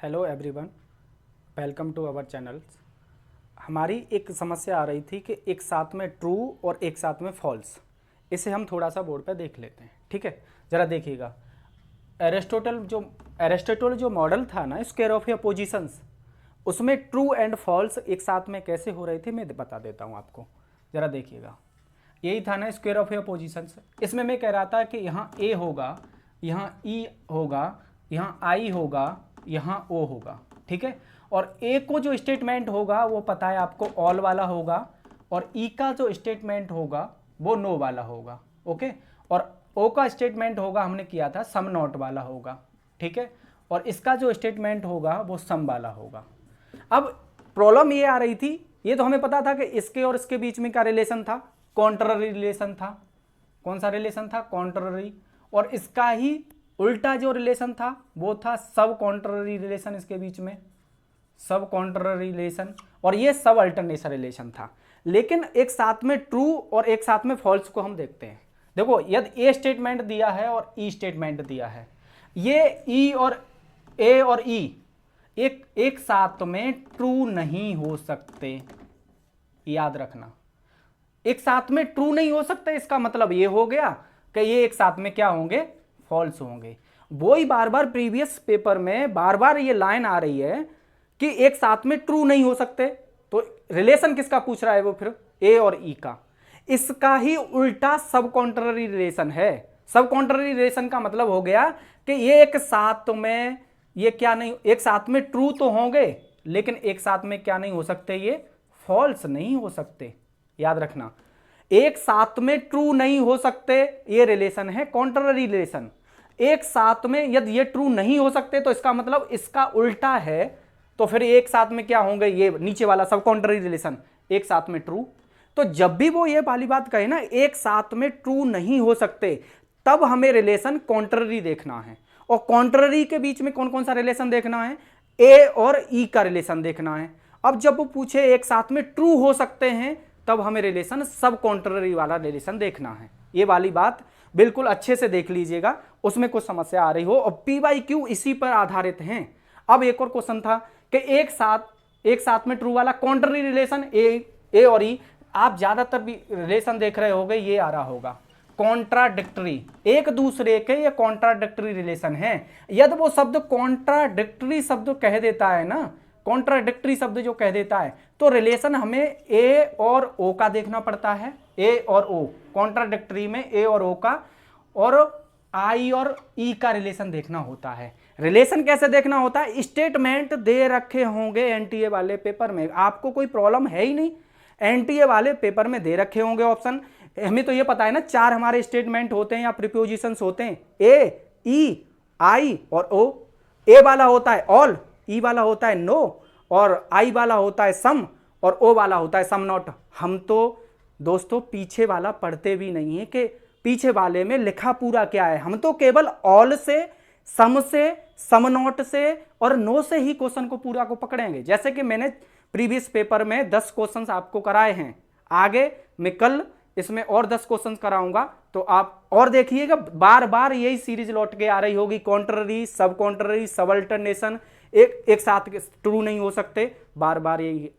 Hello everyone, welcome to our channel. हमारी एक समस्या आ रही थी कि एक साथ में ट्रू और एक साथ में फॉल्स। इसे हम थोड़ा सा बोर्ड पे देख लेते हैं, ठीक है। ज़रा देखिएगा, एरिस्टोटल जो मॉडल था ना, स्क्वायर ऑफ पोजीशंस, उसमें ट्रू एंड फॉल्स एक साथ में कैसे हो रहे थे मैं बता देता हूँ आपको। ज़रा देखिएगा, यही था ना स्क्वायर ऑफ पोजीशंस। इसमें मैं कह रहा था कि यहाँ ए होगा, यहाँ ई होगा, यहाँ आई होगा, यहाँ ओ होगा, ठीक है। और ए को जो स्टेटमेंट होगा वो पता है आपको, ऑल वाला होगा, और ई का जो स्टेटमेंट होगा वो नो वाला होगा, ओके। और ओ का स्टेटमेंट होगा, हमने किया था, सम नॉट वाला होगा, ठीक है। और इसका जो स्टेटमेंट होगा वो सम वाला होगा। अब प्रॉब्लम ये आ रही थी, ये तो हमें पता था कि इसके और इसके बीच में क्या रिलेशन था, कॉन्ट्ररी रिलेशन था। कौन सा रिलेशन था? कॉन्ट्ररी। और इसका ही उल्टा जो रिलेशन था वो था सब कॉन्ट्ररी रिलेशन, इसके बीच में सब कॉन्ट्ररी रिलेशन, और ये सब अल्टरनेशन रिलेशन था। लेकिन एक साथ में ट्रू और एक साथ में फॉल्स को हम देखते हैं। देखो, यदि ए स्टेटमेंट दिया है और ई स्टेटमेंट दिया है, ये ई और ए और ई एक साथ में ट्रू नहीं हो सकते, याद रखना। एक साथ में ट्रू नहीं हो सकते, इसका मतलब ये हो गया कि ये एक साथ में क्या होंगे? फॉल्स होंगे। वो ही बार बार प्रीवियस पेपर में बार बार ये लाइन आ रही है कि एक साथ में ट्रू नहीं हो सकते। तो रिलेशन किसका पूछ रहा है वो फिर? ए और ई का। इसका ही उल्टा सब कॉन्ट्ररी रिलेशन है। सब कॉन्ट्ररी रिलेशन का मतलब हो गया कि ये एक साथ में, ये क्या नहीं, एक साथ में ट्रू तो होंगे लेकिन एक साथ में क्या नहीं हो सकते? ये फॉल्स नहीं हो सकते। याद रखना, एक साथ में ट्रू नहीं हो सकते, ये रिलेशन है कॉन्ट्ररी रिलेशन। एक साथ में यदि ये ट्रू नहीं हो सकते तो इसका मतलब इसका उल्टा है, तो फिर एक साथ में क्या होंगे? ये नीचे वाला सब कॉन्ट्ररी रिलेशन एक साथ में ट्रू। तो जब भी वो ये वाली बात कहे ना, एक साथ में ट्रू नहीं हो सकते, तब हमें रिलेशन कॉन्ट्ररी देखना है। और कॉन्ट्ररी के बीच में कौन कौन सा रिलेशन देखना है? ए और ई का रिलेशन देखना है। अब जब वो पूछे एक साथ में ट्रू हो सकते हैं, तब हमें रिलेशन सब कॉन्ट्ररी वाला रिलेशन देखना है। ये वाली बात बिल्कुल अच्छे से देख लीजिएगा, उसमें कुछ समस्या आ रही हो। और पी वाई क्यू इसी पर आधारित हैं। अब एक और क्वेश्चन था कि एक साथ में ट्रू वाला कॉन्ट्ररी रिलेशन ए और ई। आप ज्यादातर भी रिलेशन देख रहे होंगे, ये आ रहा होगा कॉन्ट्राडिक्टरी, एक दूसरे के ये कॉन्ट्राडिक्टरी रिलेशन है। यदि वो शब्द कॉन्ट्राडिक्टरी शब्द कह देता है ना, कॉन्ट्राडिक्टरी शब्द जो कह देता है, तो रिलेशन हमें ए और ओ का देखना पड़ता है। ए और ओ, कॉन्ट्राडिक्टरी में ए और ओ का, और आई और ई का रिलेशन देखना होता है। रिलेशन कैसे देखना होता है? स्टेटमेंट दे रखे होंगे एनटीए वाले पेपर में, आपको कोई प्रॉब्लम है ही नहीं। एनटीए वाले पेपर में दे रखे होंगे ऑप्शन। हमें तो ये पता है ना, 4 हमारे स्टेटमेंट होते हैं या प्रीपोजिशंस होते हैं, ए, ई, आई और ओ। ए वाला होता है ऑल, ई वाला होता है नो, और आई वाला होता है सम, और ओ वाला होता है सम नॉट। हम तो दोस्तों पीछे वाला पढ़ते भी नहीं है कि पीछे वाले में लिखा पूरा क्या है। हम तो केवल ऑल से, सम नॉट से और नो से ही क्वेश्चन को पूरा को पकड़ेंगे। जैसे कि मैंने प्रीवियस पेपर में 10 क्वेश्चंस आपको कराए हैं, आगे मैं कल इसमें और 10 क्वेश्चंस कराऊंगा, तो आप और देखिएगा, बार बार यही सीरीज लौट के आ रही होगी। कॉन्ट्ररी, सब कॉन्ट्ररी, सब अल्टरनेशन, एक साथ ट्रू नहीं हो सकते, बार बार यही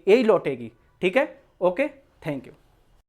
यही लौटेगी, ठीक है। Okay, thank you.